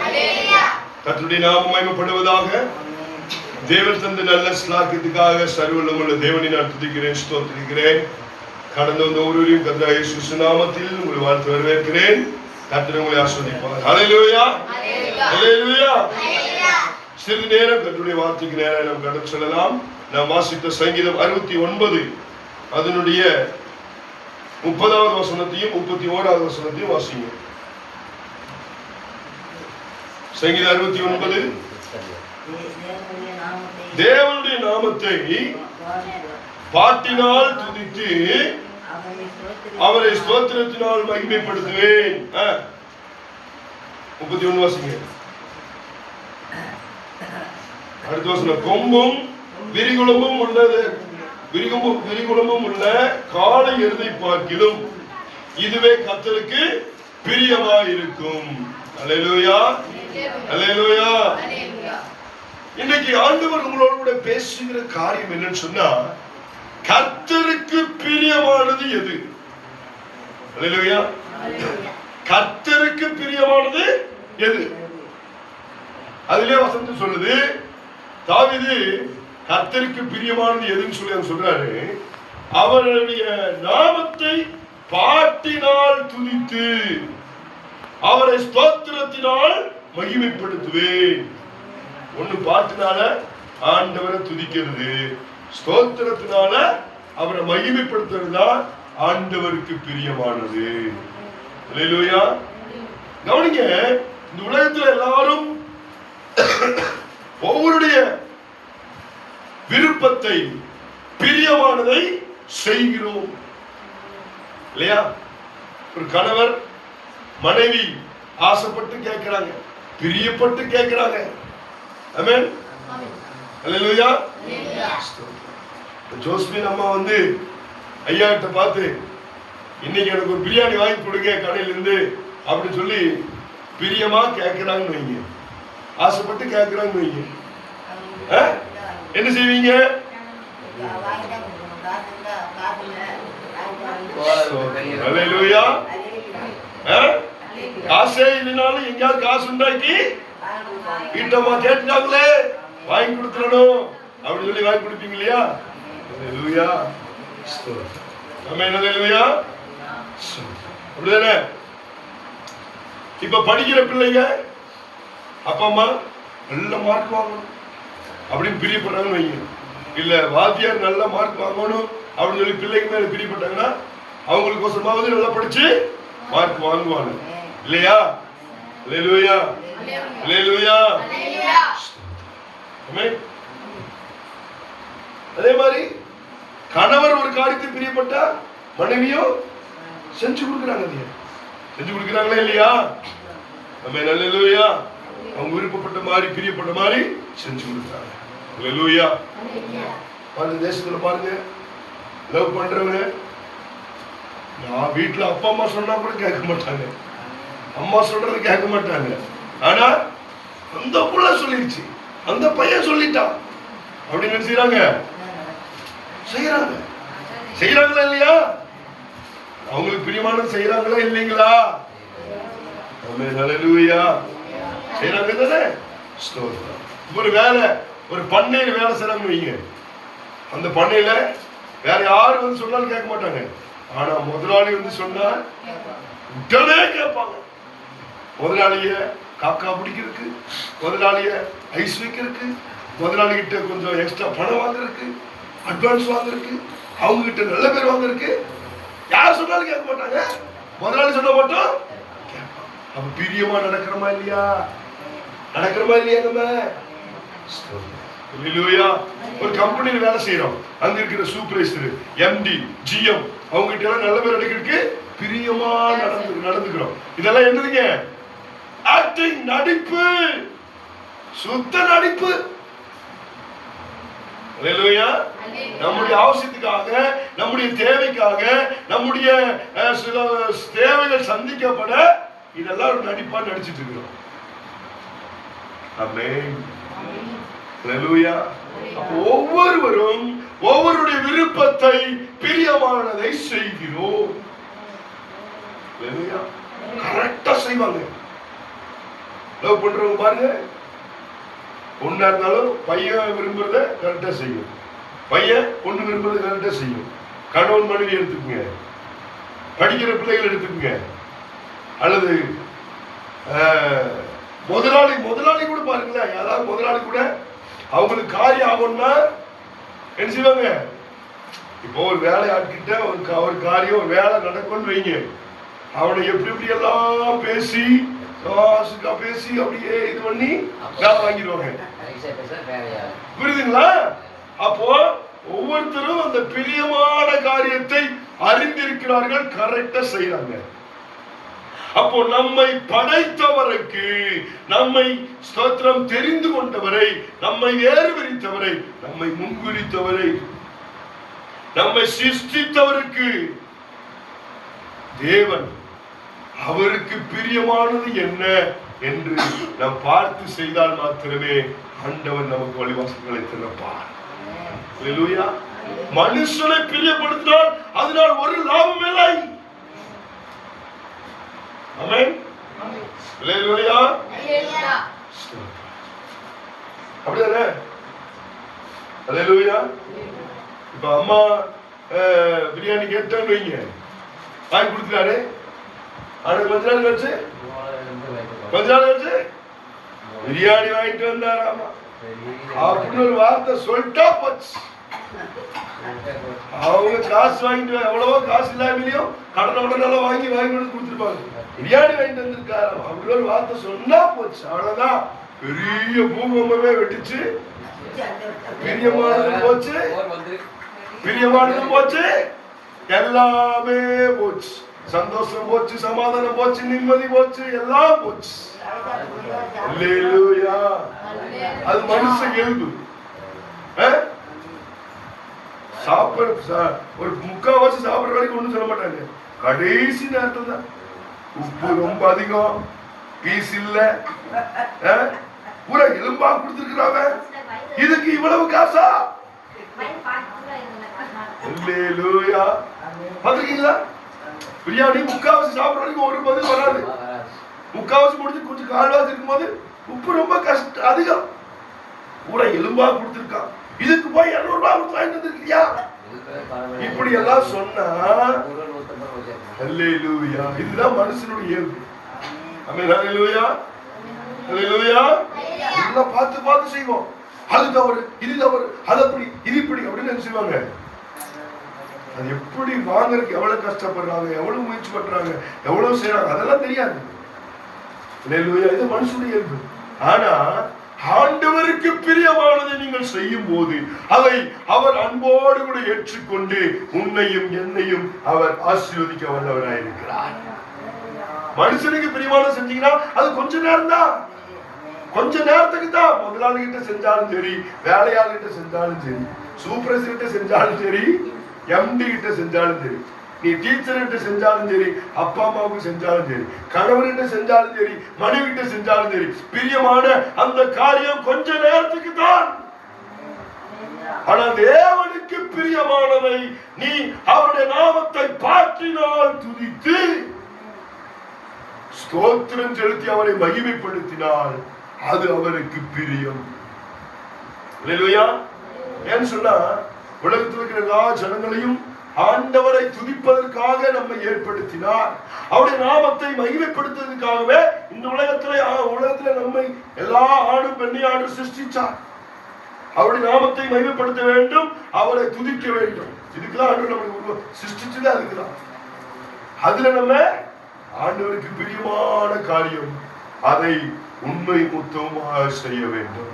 அல்லேலூயா. கர்த்தருடைய நாமம் மகிமைப்படுவதாக. தேவன் தந்த நல்ல ஸ்லாக்கியத்துக்காக சர்வவல்லமையுள்ள தேவனை நான் துதிக்கிறேன், ஸ்தோத்திரிக்கிறேன். கடந்த வந்த ஒருவரையும் கர்த்தராகிய இயேசு நாமத்தில் உங்களை வாழ்த்து வரவேற்கிறேன். கர்த்தர் உங்களை ஆசீர்வதிப்பார். அல்லேலூயா, அல்லேலூயா. சிறிது நேரம் கர்த்தருடைய வார்த்தைக்கு நேரம் நாம் கடந்து செல்லலாம். நாம் வாசித்த சங்கீதம் 69 அதனுடைய 30வது வசனத்தையும் 31வது வசனத்தையும் வாசிங்க. சங்கீதம் 69. தேவனுடைய நாமத்தை பாட்டினால் துதித்து அவரை ஸ்தோத்திரத்தினால் மகிமைப்படுத்துவேன். 31 வாசிங்க. அடுத்த வசனம், கொம்பும் விரிகுளமும் உள்ளது, விரிகுளமும் உள்ள காளை எருதை பார்க்கிலும் இதுவே கர்த்தருக்கு பிரியமாயிருக்கும். அல்லேலூயா, அல்லேலூயா. இன்னைக்கு ஆண்டவர் உங்களோடு கூட பேசுகிற காரியம் என்னன்னு சொன்னா, கர்த்தருக்கு பிரியமானது எது? அல்லேலூயா. கர்த்தருக்கு பிரியமானது எது? அதிலே வசனம் சொல்லுது, தாவீது கர்த்தருக்கு பிரியமானது எதுன்னு சொல்லி அவர் சொல்றாரு, அவருடைய நாமத்தை பாட்டினால் துதித்து அவரை ஸ்தோத்திரத்தினால் மகிமைப்படுத்துவேன். ஒண்ணு பாட்டினால ஆண்டவரை துதிக்கிறது, ஸ்தோத்திரத்தினால அவரை மகிமைப்படுத்துறது தான் ஆண்டவருக்கு பிரியமானது. அல்லேலூயா. கவனிங்க, இந்த உலகத்துல எல்லாரும் ஒவ்வொருடைய விருப்பத்தை பிரியமானதை செய்கிறோம் இல்லையா? ஒரு கணவர் மனைவி ஆசைப்பட்டு கேட்கிறாங்க, பிரியப்பட்டு கேட்கிறாங்க. ஆமென், அல்லேலூயா. ஜோஸ்மின் அம்மா வந்து ஐயா கிட்ட பார்த்து, இன்னைக்கு எனக்கு ஒரு பிரியாணி வாங்கி கொடுங்க கடையில இருந்து அப்படின்னு சொல்லி பிரியமா கேட்கிறாங்கன்னு வைங்க, ஆசைப்பட்டு கேட்கிறாங்கன்னு வைங்க, என்ன செய்வீங்க? அல்லேலூயா. காசே இல்லைனாலும் எங்கேயாவது காசு உண்டாக்கி வீட்டம்மா கேட்டாங்களே வாங்கி கொடுத்துடணும் அப்படின்னு சொல்லி வாங்கி கொடுப்பீங்க இல்லையா? அல்லேலூயா. ஆமென், அல்லேலூயா. அப்படிதானே? இப்ப படிக்கிற பிள்ளைங்க அப்பா அம்மா நல்ல மார்க் வாங்கணும் அப்படின்னு பிரியப்படுறாங்கன்னு வைங்க, இல்ல வாத்தியார் நல்ல மார்க் வாங்கணும் அப்படின்னு சொல்லி பிள்ளைங்க மேல பிரியப்பட்டாங்கன்னா அவங்களுக்கு கோசமாவது நல்லா படிச்சு மார்க் வாங்குவாங்க இல்லையா? அல்லேலூயா, அல்லேலூயா. அதே மாதிரி கணவர் ஒரு காரியத்தை பிரியப்பட்டா மனைவியும் செஞ்சு கொடுக்குறாங்க, செஞ்சு கொடுக்குறாங்களா இல்லையா? ஆமென், அல்லேலூயா. அவங்க விருப்பப்பட்ட மாதிரி பிரியப்பட்ட மாதிரி செஞ்சு கொடுக்குறாங்க. அல்லேலூயா. பாருங்க, தேசத்துல பாருங்க, லவ் பண்றவங்க நான் வீட்டுல அப்பா அம்மா சொன்னா கூட கேட்க மாட்டாங்க, அம்மா சொல்றது கேட்க மாட்டாங்க. ஆனா அந்த புள்ள சொல்லிடுச்சு, அந்த பையன் சொல்லிட்டான் அப்படின்னு நினைச்சுறாங்க, செய்யறாங்க. செய்யறாங்களா இல்லையா? அவங்களுக்கு பிரியமானது செய்யறாங்களா இல்லைங்களா? ஆமென், அல்லேலூயா. செய்யறாங்க தானே? ஒரு வேலை, ஒரு பண்ணையில வேலை செய்யறாங்க வைங்க, அந்த பண்ணையில வேற யாரு வந்து சொன்னாலும் கேட்க மாட்டாங்க. ஆனா முதலாளி வந்து சொன்னா உடனே கேட்பாங்க. முதலாளிய காக்கா பிடிக்கிறதுக்கு, முதலாளிய ஐஸ் வைக்கிறதுக்கு, முதலாளி கிட்ட கொஞ்சம் எக்ஸ்ட்ரா பணம் வாங்குறதுக்கு, அட்வான்ஸ் வாங்குறதுக்கு, அவங்க கிட்ட நல்ல பேர் வாங்குறதுக்கு யார் சொன்னாலும் கேட்க மாட்டாங்க, முதலாளி சொன்ன மட்டும் கேட்பாங்க. அப்ப பிரியமா நடக்கிறோமா இல்லையா? நடக்கிறோமா இல்லையா? நம்ம அல்லேலூயா. ஒரு கம்பெனியில வேலை செய்யறோம், அங்க இருக்கிற சூப்பர்வைசர், எம்டி, ஜிஎம் அவங்க கிட்ட எல்லாம் நல்ல பேர் எடுக்கிறதுக்கு பிரியமா நடந்துக்கிறோம். இதெல்லாம் என்னதுங்க? ஆக்டிங், நடிப்பு, சுத்த நடிப்பு. அல்லேலூயா. நம்முடைய அவசியத்துக்காக, நம்முடைய தேவைக்காக, நம்முடைய சில தேவைகள் சந்திக்கப்பட இதெல்லாம் ஒரு நடிப்பா நடிச்சிட்டு இருக்கிறோம். ஆமென், அல்லேலூயா. ஒவ்வொருவரும் ஒவ்வொருடைய விருப்பத்தை பிரியமானதை செய்கிறோம். கரெக்டா செய்வாங்க. லவ் பண்றவங்க பாருங்க, பொண்ணா இருந்தாலும் பையன் விரும்புறத கரெக்டா செய்யும், பையன் பொண்ணு விரும்புறத கரெக்டா செய்யும். கணவன் மனைவி எடுத்துக்குங்க, படிக்கிற பிள்ளைகள் எடுத்துக்குங்க, அல்லது முதலாளி கூட பாருங்களேன். யாராவது முதலாளி கூட அவங்களுக்கு காரியம் ஆகும்னா என்ன செய்வாங்க? இப்போ ஒரு வேலை ஆட்கிட்ட ஒரு காரியம் ஒரு வேலை நடக்கும்னு வைங்க, அவனை எப்படி எல்லாம் பேசி அப்படியே இது பண்ணி வேலை வாங்கிடுவாங்க. புரியுதுங்களா? அப்போ ஒவ்வொருத்தரும் அந்த பிரியமான காரியத்தை அறிந்திருக்கிறார்கள், கரெக்டா செய்யறாங்க. அப்போ நம்மை படைத்தவருக்கு, நம்மை ஸ்தோத்திரம் தெரிந்து கொண்டவரை, நம்மை வேறு விரித்தவரை, நம்மை முன்குறித்தவரை, நம்மை சிருஷ்டித்தவருக்கு தேவன் அவருக்கு பிரியமானது என்ன என்று நாம் பார்த்து செய்தால் மாத்திரமே ஆண்டவர் நமக்கு வழிவாசல்களை திறப்பார். அல்லேலூயா. மனுஷனை பிரியப்படுத்தினால் அதனால் ஒரு லாபம் இல்லை. ஆமென். அல்லேலூயா. அப்படிதானே? அல்லேலூயா. இப்ப அம்மா பிரியாணி கேட்டான்னு வைங்க, வாங்கி கொடுத்துட்டாரு. கொஞ்ச நாள் கழிச்சு பிரியாணி வாங்கிட்டு வந்தாராமா அப்படின்னு ஒரு வார்த்தை சொல்லிட்டா போச்சு. அவங்க காசு வாங்கிட்டு, எவ்வளவோ காசு இல்லாமலையும் கடனை வாங்கி கொடுத்துருப்பாங்க. பிரியாணி வாங்கிட்டு வந்திருக்காராம் அப்படின்னு ஒரு வார்த்தை சொன்னா போச்சு, அவ்வளவுதான். பெரிய பூகம்பமே வெட்டிச்சு, பிரியமானது போச்சு, எல்லாமே போச்சு. சந்தோஷம் போச்சு, சமாதானம் போச்சு, நிம்மதி போச்சு, எல்லாம் போச்சு. அல்லேலூயா. அது மனுஷ இயல்பு. ஒரு முக்காவாசி சாப்பிடுற வரைக்கும் ஒண்ணும் சொல்ல மாட்டாங்க. கடைசி நேரத்துல தான் உப்பு ரொம்ப அதிகம், பீஸ் இல்ல, பூரா எலும்பா கொடுத்துருக்கிறாங்க, இதுக்கு இவ்வளவு காசா? அல்லேலூயா. பாத்துருக்கீங்களா? பிரியாணி முக்காவாசி சாப்பிடுற வரைக்கும் ஒரு பதில் வராது. முக்காவாசி முடிஞ்சு கொஞ்சம் கால்வாசி இருக்கும் போது உப்பு ரொம்ப கஷ்டம் அதிகம், பூரா எலும்பா கொடுத்துருக்கான், இதுக்கு போய் 200 ரூபாய் கொடுத்து வாங்கிட்டு வந்திருக்கியா? இப்படி எல்லாம் சொன்னா அல்லேலூயா. இதுதான் மனுஷனுடைய இயல்பு. ஆமென். அல்லேலூயா. அல்லேலூயா. இதெல்லாம் பார்த்து செய்வோம். அது தவறு, இது தவறு, அது அப்படி, இது இப்படி அப்படின்னு செய்வாங்க. அது எப்படி வாங்கறதுக்கு எவ்வளவு கஷ்டப்படுறாங்க, எவ்வளவு முயற்சி பண்றாங்க, எவ்வளவு செய்யறாங்க, அதெல்லாம் தெரியாது. அல்லேலூயா. இது மனுஷனுடைய இயல்பு. ஆனா ஆண்டவருக்கு பிரியமானதை நீங்கள் செய்யும் போது அதை அவர் அன்போடு கூட ஏற்றுக்கொண்டு உன்னையும் என்னையும் அவர் ஆசீர்வதிக்க வல்லவராயிருக்கிறார். மனுஷனுக்கு பிரியமானதை செஞ்சீங்கன்னா அது கொஞ்ச நேரம் தான், கொஞ்ச நேரத்துக்கு தான். முதலாளி கிட்ட செஞ்சாலும் சரி, வேலையாளர்கிட்ட செஞ்சாலும் சரி, சூப்பர்வைசர் கிட்ட செஞ்சாலும் சரி, எம்டி கிட்ட செஞ்சாலும் சரி, நீ டீச்சர் கிட்ட செஞ்சாலும் சரி, அப்பா அம்மாவுக்கு செஞ்சாலும் சரி, கணவர்கிட்ட செஞ்சாலும் சரி, மனைவி கிட்ட செஞ்சாலும் சரி, பிரியமான அந்த காரியம் கொஞ்ச நேரத்துக்கு தான். ஆனா தேவனுக்கு பிரியமானதை நீ அவருடைய நாமத்தை பாற்றினால், துதித்து ஸ்தோத்திரம் செலுத்தி அவரை மகிமைப்படுத்தினால் அது அவருக்கு பிரியம். அல்லேலூயா. ஏன்னு சொன்னா உலகத்தில் இருக்கிற எல்லா ஜனங்களையும் ஆண்டவரை துதிப்பதற்காக நம்மை ஏற்படுத்தினார். அவருடைய நாமத்தை மகிமைப்படுத்துவதற்காகவே இந்த உலகத்துல நம்மை எல்லா ஆணும் பெண்ணையும் சிருஷ்டிச்சார். அவருடைய நாமத்தை மகிமைப்படுத்த வேண்டும், அவரை துதிக்க வேண்டும். இதுக்குதான் ஆண்டவர் நம்மை சிருஷ்டிச்சதே அதுக்குதான். அதுல நம்ம ஆண்டவருக்கு பிரியமான காரியம், அதை உண்மை முத்தமாக செய்ய வேண்டும்.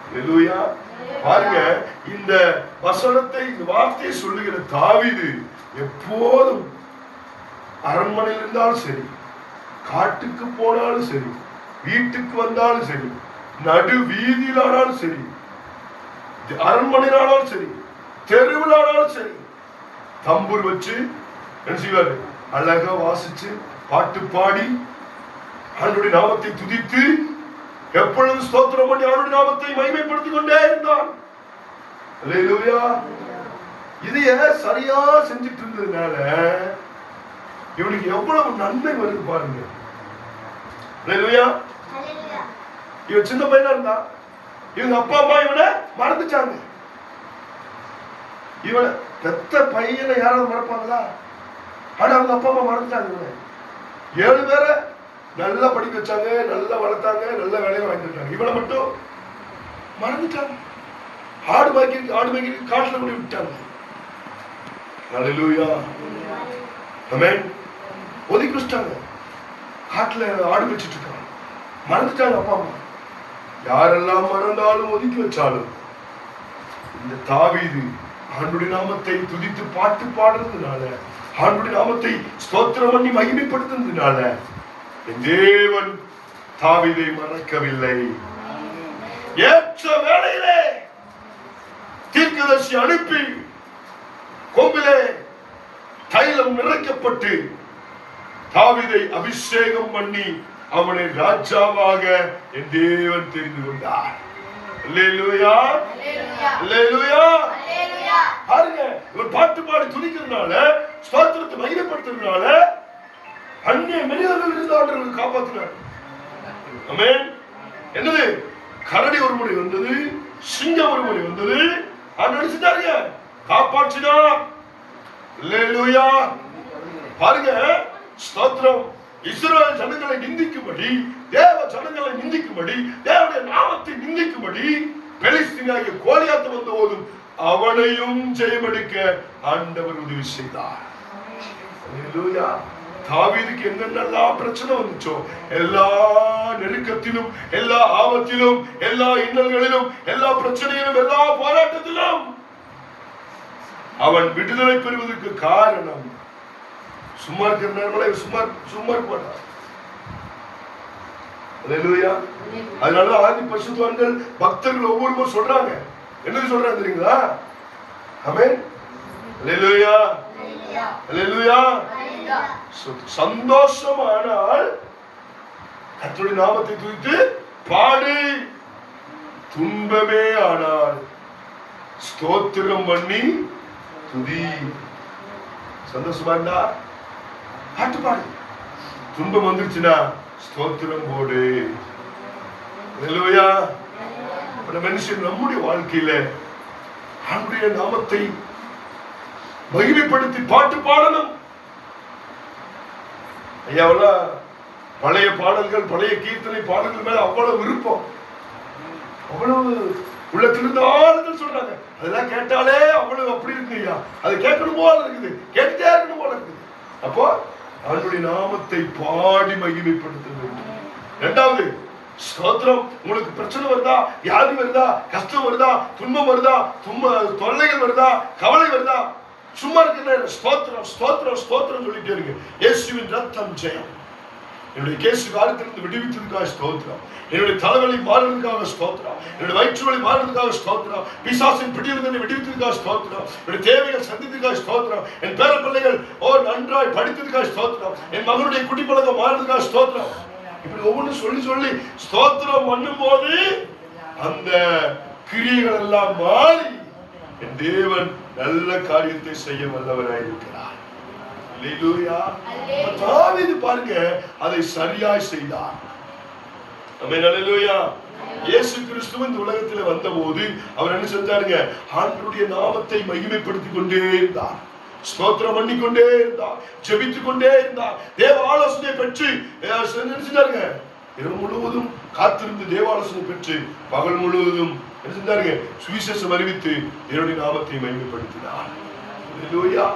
அல்லேலூயா. பாருங்க, இந்த வசனத்தை, இந்த வார்த்தையை சொல்லுகிற தாவீது எப்போதும் அரண்மனையில் இருந்தாலும் சரி, காட்டுக்கு போனாலும் சரி, வீட்டுக்கு வந்தாலும் சரி, நடு வீதியிலானாலும் சரி, அரண்மனையிலானாலும் சரி, தெருவிலானாலும் சரி, தம்பூர் வச்சு என்ன செய்வாரு? அழகா வாசிச்சு பாட்டு பாடி ஆண்டவருடைய நாமத்தை துதித்து எப்பொழுது ஸ்தோத்திரம் பண்ணி அவருடைய நாமத்தை மகிமைப்படுத்திக் கொண்டே இருந்தான். அல்லேலூயா. இதைய சரியா செஞ்சுட்டு இருந்ததுனால இவனுக்கு எவ்வளவு நன்மை வருது பாருங்க. அல்லேலூயா. இவன் சின்ன பையனா இருந்தான். இவங்க அப்பா அம்மா இவனை மறந்துட்டாங்க. இவனை பெத்த பையனை யாராவது மறப்பாங்களா? ஆனா அவங்க அப்பா அம்மா மறந்துட்டாங்க. இவனை 7 பேரை நல்லா படிக்க வச்சாங்க, நல்லா வளர்த்தாங்க, நல்ல வேலையை வாங்கிட்டாங்க. இவனை மட்டும் மறந்துட்டாங்க. ஆடு மேய்க்க காட்டுல கொண்டு விட்டாங்க. ஹல்லேலூயா, ஆமென். ஒதுக்கி வச்சிட்டாங்க. காட்டுல ஆடு வச்சிட்டு இருக்காங்க. மறந்துட்டாங்க அப்பா அம்மா. யாரெல்லாம் மறந்தாலும் ஒதுக்கி வச்சாலும் இந்த தாவீது ஆண்டவருடைய நாமத்தை துதித்து பாட்டு பாடுறதுனால, ஆண்டவருடைய நாமத்தை ஸ்தோத்திரம் பண்ணி மகிமைப்படுத்துறதுனால என் தேவன் தாவீதை மறக்கவில்லை. ஏற்ற வேளையிலே தீர்க்கதரிசி அனுப்பி கொம்பிலே தைலம் நிறைக்கப்பட்டு தாவீதை அபிஷேகம் பண்ணி அவனை ராஜாவாக என் தேவன் தெரிந்து கொண்டார். அல்லேலூயா, அல்லேலூயா. பாருங்க, இவர் பாட்டு பாடி துதிக்கிறதுனால, ஸ்தோத்திரத்தை மகிமைப்படுத்துறதுனால அந்நிய மனிதர்கள் இருந்து ஆண்டவர் காப்பாற்றினார். ஆமென். என்னது? கரடி ஒரு முறை வந்தது, சிங்கம் ஒரு முறை வந்தது, ஆண்டவர் செஞ்சாருங்க, காப்பாற்றினார். அல்லேலூயா. பாருங்க, ஸ்தோத்திரம். இஸ்ரவேல் ஜனங்களை நிந்திக்கும்படி, தேவ ஜனங்களை நிந்திக்கும்படி, தேவனுடைய நாமத்தை நிந்திக்கும்படி பெலிஸ்தீனாகிய கோலியாத் வந்த போதும் அவனையும் ஜெயமெடுக்க ஆண்டவர் உதவி செய்தார். அல்லேலூயா. தாவீதுக்கு என்னென்னலாம் பிரச்சனை வந்துச்சோ, எல்லா நெருக்கத்திலும், எல்லா ஆபத்திலும், எல்லா இன்னல்களிலும், எல்லா பிரச்சனையிலும், எல்லா போராட்டத்திலும் அவன் விடுதலை பெறுவதற்கு காரணம் சும்மா இருக்கிற சும்மா போட்டார். அல்லேலூயா. அதனால ஆதி பரிசுத்தவான்கள் பக்தர்கள் ஒவ்வொருவரும் சொல்றாங்க. என்னது சொல்றாங்க தெரியுங்களா? ஆமென். அல்லேலூயா, அல்லேலூயா. சந்தோஷமானால் கர்த்தருடைய நாமத்தை துதித்து பாடு, துன்பமே ஆனால் ஸ்தோத்திரம் பண்ணி துதி. சந்தோஷமா இருந்தா பாட்டு பாடு, துன்பம் வந்துருச்சுன்னா ஸ்தோத்திரம் போடு. அல்லேலூயா. மனுஷன் நம்முடைய வாழ்க்கையில ஆண்டவருடைய நாமத்தை மகிமைப்படுத்தி பாட்டு பாடணும். ஐயாவெல்லாம் பழைய பாடல்கள், பழைய கீர்த்தனை பாடல்கள் மேல அவ்வளவு விருப்பம், அவ்வளவு உள்ளத்திலிருந்து ஆளுங்கள் சொல்றாங்க. அதெல்லாம் கேட்டாலே அவ்வளவு அப்படி இருக்கு ஐயா, அது கேட்கணும் போல இருக்குது, கேட்டுட்டே இருக்கணும் போல இருக்குது. அப்போ அவனுடைய நாமத்தை பாடி மகிமைப்படுத்த வேண்டும். இரண்டாவது, ஸ்தோத்திரம். உங்களுக்கு பிரச்சனை வருதா, வியாதி வருதா, கஷ்டம் வருதா, துன்பம் வருதா, தொல்லைகள் வருதா, கவலை வருதா, சும்மா இருக்கிற ஸ்தோத்திரம் ஸ்தோத்திரம் ஸ்தோத்திரம் சொல்லிட்டே இருக்கு. இயேசுவின் ரத்தம் ஜெயம். என்னுடைய கேசு காரியத்திலிருந்து விடுவித்ததுக்காக ஸ்தோத்திரம். என்னுடைய தலைவலி மாறுவதற்காக ஸ்தோத்திரம். என்னுடைய வயிற்று வலி மாறுவதற்காக ஸ்தோத்திரம். பிசாசின் பிடியிலிருந்து விடுவித்ததுக்காக ஸ்தோத்திரம். என்னுடைய தேவைகள் சந்தித்ததுக்காக ஸ்தோத்திரம். என் பேர பிள்ளைகள் நன்றாய் படித்ததுக்காக ஸ்தோத்திரம். என் மகனுடைய குடிப்பழக்கம் மாறுவதற்காக ஸ்தோத்திரம். இப்படி ஒவ்வொன்றும் சொல்லி சொல்லி ஸ்தோத்திரம் பண்ணும் போது அந்த கிரியைகள் எல்லாம் மாறி என் தேவன் நல்ல காரியத்தை செய்ய வல்லவராய் இருக்கிறார். அல்லேலூயா. தாவீது பாருங்க, அதை சரியாய் செய்தார். ஆமென். அல்லேலூயா. இயேசு கிறிஸ்து இந்த உலகத்தில் வந்தபோது அவர் என்ன செஞ்சாருங்க? ஆண்டவருடைய நாமத்தை மகிமைப்படுத்திக் கொண்டே இருந்தார், ஸ்தோத்திரம் பண்ணிக்கொண்டே இருந்தார், ஜெபித்துக் கொண்டே இருந்தார். தேவ ஆலோசனை பெற்று செஞ்சாருங்க. இரவு முழுவதும் காத்திருந்து தேவ ஆலோசனை பெற்று பகல் முழுவதும் என்ன செஞ்சாருங்க? சுவிசேஷம் அறிவித்து தேவனுடைய நாமத்தை மகிமைப்படுத்தினார். அல்லேலூயா.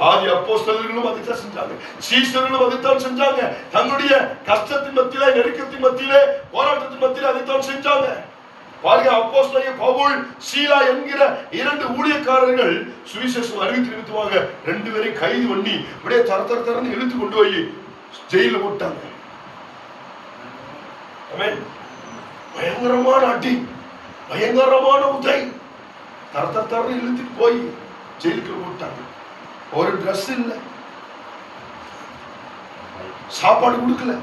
ஆதி அப்போஸ்தலர்களும் அதைத்தான் செஞ்சாங்க, சீஷர்களும் அதைத்தான் செஞ்சாங்க. தங்களுடைய கஷ்டத்தின் மத்தியிலே, நெருக்கத்தின் மத்தியிலே, போராட்டத்தின் மத்தியிலே அதைத்தான் செஞ்சாங்க. பாருங்க, அப்போஸ்தலனாகிய பவுல், சீலா என்கிற 2 ஊழியக்காரர்கள் சுவிசேஷம் அறிவித்து நிமித்தமாக 2 பேரையும் கைது பண்ணி அப்படியே தரன்னு இழுத்து கொண்டு போய் ஜெயில போட்டாங்க. பயங்கரமான அடி, பயங்கரமான உதை, தரன்னு இழுத்துட்டு போய் ஜெயிலுக்கு போட்டாங்க. ஒரு ட்ரெஸ் இல்லை, சாப்பாடு கொடுக்கல.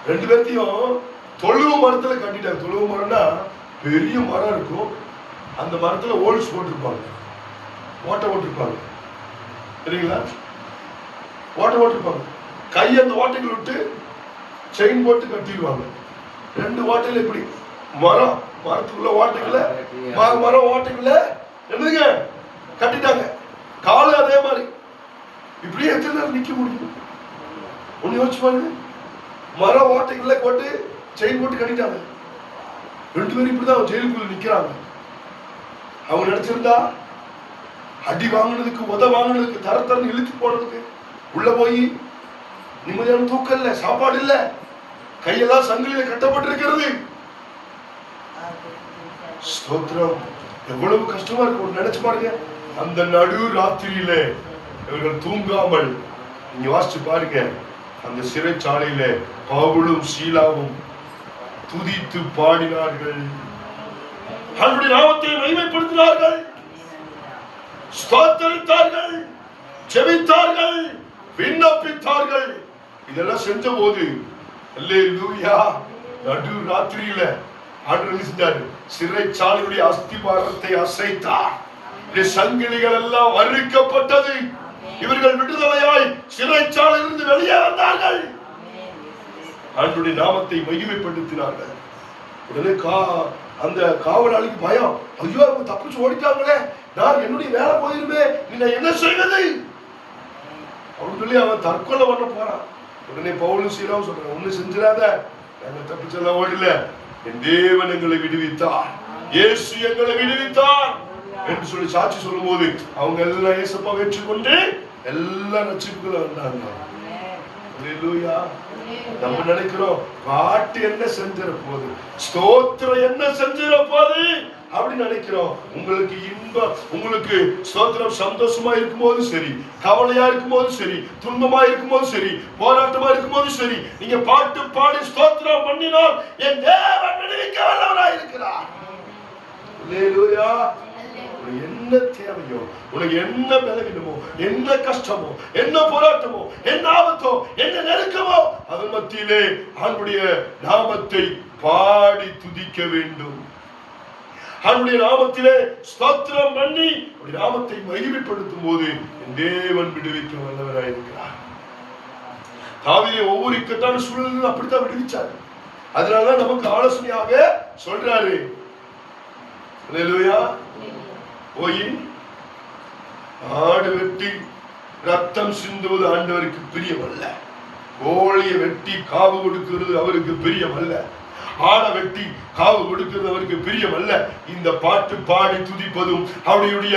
2 பேர்த்தையும் தொழுவ மரத்துல கட்டிட்டாங்க. தொழுவ மரம்னா பெரிய மரம் இருக்கும், அந்த மரத்துல ஓல்ஸ் போட்டிருப்பாங்க, ஓட்டை போட்டிருப்பாங்க, சரிங்களா? ஓட்டை போட்டிருப்பாங்க. கை அந்த ஓட்டைகள் விட்டு செயின் போட்டு கட்டிடுவாங்க. 2 ஓட்டையில இப்படி மரத்துக்குள்ள ஓட்டைக்குள்ள மரம் ஓட்டைக்குள்ள என்னதுங்க கட்டிட்டாங்க. காலு அதே மாதிரி. இப்படியே எத்தனை நேரம் நிக்க முடியும்? ஒண்ணு யோசிச்சு பாருங்க. மரம் ஓட்டைக்குள்ள போட்டு செயின் போட்டு கட்டிட்டாங்க. 2 பேரும் இப்படிதான் ஜெயிலுக்குள்ள நிக்கிறாங்க. அவங்க நினைச்சிருந்தா அடி வாங்கினதுக்கு உத வாங்கினதுக்கு தரத்தரன்னு இழுத்து போனதுக்கு உள்ள போய் நிம்மதியான தூக்கம் இல்ல, சாப்பாடு இல்ல, கையெல்லாம் சங்கிலியில கட்டப்பட்டிருக்கிறது. ஸ்தோத்திரம். எவ்வளவு கஷ்டமா இருக்கும் நினைச்சு பாருங்க. அந்த நடு ராத்திரியில இவர்கள் தூங்காமல், நீங்க வாசிச்சு பாருங்க, அந்த சிறைச்சாலையில பவுலும் சீலாவும் துதித்து பாடினார்கள், அவருடைய நாமத்தை மகிமைப்படுத்தினார்கள், ஸ்தோத்திரித்தார்கள், ஜெபித்தார்கள், விண்ணப்பித்தார்கள். இதெல்லாம் செஞ்ச போது அல்லேலூயா, நடு ராத்திரியில ஆண்டவர் செஞ்சாரு, சிறைச்சாலையுடைய அஸ்திபாரத்தை அசைத்தார். சங்கிலிகள் எல்லாம் அறுக்கப்பட்டது. இவர்கள் விடுதலையாய் சிறைச்சாலையிலிருந்து வெளியே வந்தார்கள். ஆண்டவருடைய நாமத்தை மகிமைப்படுத்தினார்கள். உடனே அந்த காவலாளிக்கு பயம், ஐயோ அவங்க தப்பிச்சு ஓடிட்டாங்களே, நான் என்னுடைய வேலை போயிருமே, நீ என்ன செய்வது அப்படின்னு சொல்லி அவன் தற்கொலை பண்ண போறான். உடனே பவுலும் சீலாவும் சொல்றான், ஒண்ணு செஞ்சிடாத, நாங்க தப்பிச்செல்லாம் ஓடல, என் தேவன் எங்களை விடுவித்தார், இயேசு எங்களை விடுவித்தார் என்று சொல்லி சாட்சி சொல்லும் போது அவங்க எல்லாம் இயேசுப்பா ஏற்றுக்கொண்டு எல்லாம் ரட்சிப்புக்குள்ள வந்தாங்க. அல்லேலூயா. நம்ம நினைக்கிறோம் பாட்டு என்ன செஞ்சிட போகுது, ஸ்தோத்திரம் என்ன செஞ்சிட போகுது அப்படின்னு நினைக்கிறோம். உங்களுக்கு இன்பம், உங்களுக்கு ஸ்தோத்திரம் சந்தோஷமா இருக்கும் போது சரி, கவலையா இருக்கும் போது சரி, துன்பமா இருக்கும் போது சரி, போராட்டமா இருக்கும் போது சரி, நீங்க பாட்டு பாடி ஸ்தோத்திரம் பண்ணினால் என் தேவன் விடுவிக்க வல்லவராய் இருக்கிறார். அல்லேலூயா. உனக்கு என்ன தேவையோ, உனக்கு என்ன பலவீனமோ, என்ன கஷ்டமோ, என்ன போராட்டமோ, என்ன ஆபத்தோ, என்ன நெருக்கமோ, அதன் மத்தியிலே அவனுடைய நாமத்தை பாடி துதிக்க வேண்டும். அவனுடைய நாமத்திலே ஸ்தோத்திரம் பண்ணி அவருடைய நாமத்தை மகிமைப்படுத்தும் போது என் தேவன் விடுவிக்க வல்லவராயிருக்கிறார். தாவீதை ஒவ்வொரு இக்கட்டான சூழலிலும் அப்படித்தான் விடுவிச்சார். அதனாலதான் நமக்கு ஆலோசனையாக சொல்றாரு, அல்லேலூயா, போய் ஆடு வெட்டி ரத்தம் சிந்துவது ஆண்டவருக்கு பிரியமல்ல, கோழியை வெட்டி காவு கொடுக்கிறது அவருக்கு பிரியமல்ல, ஆடை வெட்டி காவு கொடுக்கிறது அவருக்கு பிரியமல்ல. இந்த பாட்டு பாடி துதிப்பதும் அவருடைய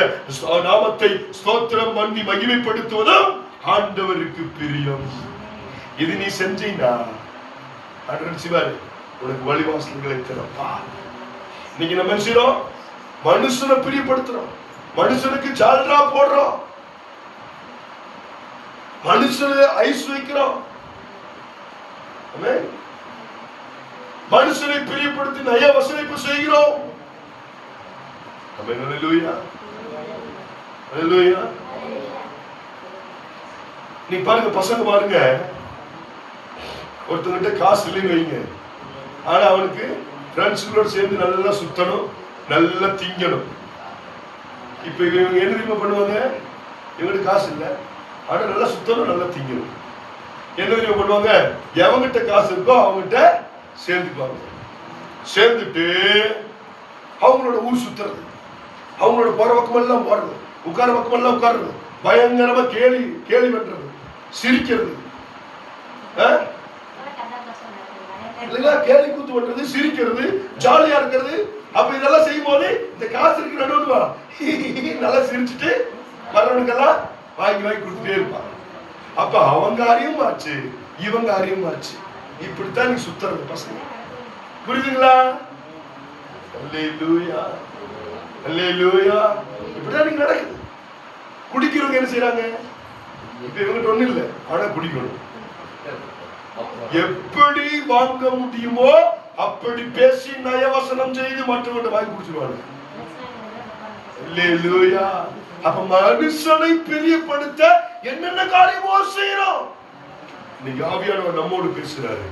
நாமத்தை ஸ்தோத்திரம் பண்ணி மகிமைப்படுத்துவதும் ஆண்டவருக்கு பிரியம். இது நீ செஞ்சீனா ஆண்டவர் சிவாரு உனக்கு வழிவாசல்களை திறப்பா. இன்னைக்கு நம்ம செய்றோம், மனுஷனை பிரியப்படுத்துறோம், மனுஷனுக்கு ஜால்ரா போடுறோம், மனுஷனை ஐஸ் வைக்கிறோம், மனுஷனை பிரியப்படுத்தி நய வசனிப்பு செய்கிறோம். நீ பாருங்க, பசங்க பாருங்க, ஒருத்தங்கிட்ட காசு இல்லைன்னு வைங்க, ஆனா அவனுக்கு ஃப்ரெண்ட்ஸுகளோட சேர்ந்து நல்லா சுத்தணும், நல்லா திங்கணும். இப்ப இவங்க என்ன தெரியுமா பண்ணுவாங்க, இவங்களுக்கு காசு இல்லை ஆனா நல்லா சுத்தணும், நல்லா திங்கணும். என்ன தெரியுமா பண்ணுவாங்க, எவங்கிட்ட காசு இருக்கோ அவங்ககிட்ட சேர்ந்துக்குவாங்க. சேர்ந்துட்டு அவங்களோட ஊர் சுத்துறது, அவங்களோட போற பக்கமெல்லாம் போறது, உட்கார பக்கமெல்லாம் உட்கார்றது, பயங்கரமா கேலி பண்றது, சிரிக்கிறது, கேலி கூத்து பண்றது, சிரிக்கிறது, ஜாலியா இருக்கிறது. அப்ப இதெல்லாம் செய்யும் போது இந்த காசு இருக்கு நடுவா நல்லா சிரிச்சுட்டு வர்றவனுக்கெல்லாம் வாங்கி கொடுத்துட்டே இருப்பாங்க. அப்ப அவங்க அறியும் ஆச்சு, இவங்க அறியும் ஆச்சு. இப்படித்தான் நீ சுத்துறது பசங்க, புரியுதுங்களா? அல்லேலூயா, அல்லேலூயா. இப்படிதான் நீங்க நடக்குது. குடிக்கிறவங்க என்ன செய்யறாங்க, இப்ப இவங்க ஒண்ணு இல்லை ஆனா குடிக்கணும். எப்படி வாங்க முடியுமோ அப்படி பேசி நயவசனம் செய்து மற்றவங்க வாங்கி குடிச்சிருவாங்க. அல்லேலூயா. அப்ப மனுஷனை பிரியப்படுத்த என்னென்ன காரியமோ செய்யறோம். இன்னைக்கு ஆவியானவர் நம்மோடு பேசுறாரு.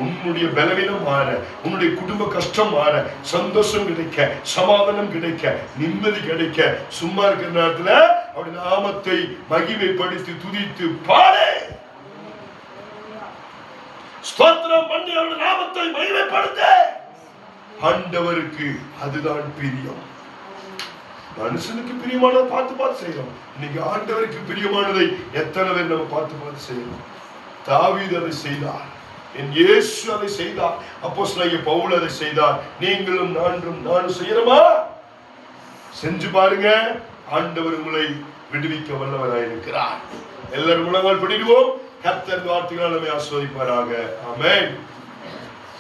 உன்னுடைய பலவீனம் மாற, உன்னுடைய குடும்ப கஷ்டம் மாற, சந்தோஷம் கிடைக்க, சமாதானம் கிடைக்க, நிம்மதி கிடைக்க, சும்மா இருக்கிற நேரத்துல அவருடைய நாமத்தை மகிமைப்படுத்தி துதித்து பாடு. ஸ்தோத்திரம் பண்ணி அவருடைய நாமத்தை மகிமைப்படுத்த. ஆண்டவருக்கு அதுதான் பிரியம். மனுஷனுக்கு பிரியமானதை பார்த்து பார்த்து செய்யறோம். இன்னைக்கு ஆண்டவருக்கு பிரியமானதை எத்தனை பேர் நம்ம பார்த்து பார்த்து செய்யறோம்? தாவீது அதை செய்தார், என் இயேசு அதை செய்தார், அப்போஸ்தலனாகிய பவுல் அதை செய்தார். நீங்களும் நானும் செய்யறோமா? செஞ்சு பாருங்க. ஆண்டவர் உங்களை விடுவிக்க வல்லவராயிருக்கிறார். எல்லாரும் முழங்கால் படிடுவோம். கர்த்தர் வார்த்தைகளால் நம்மை ஆசீர்வதிப்பாராக. ஆமென்.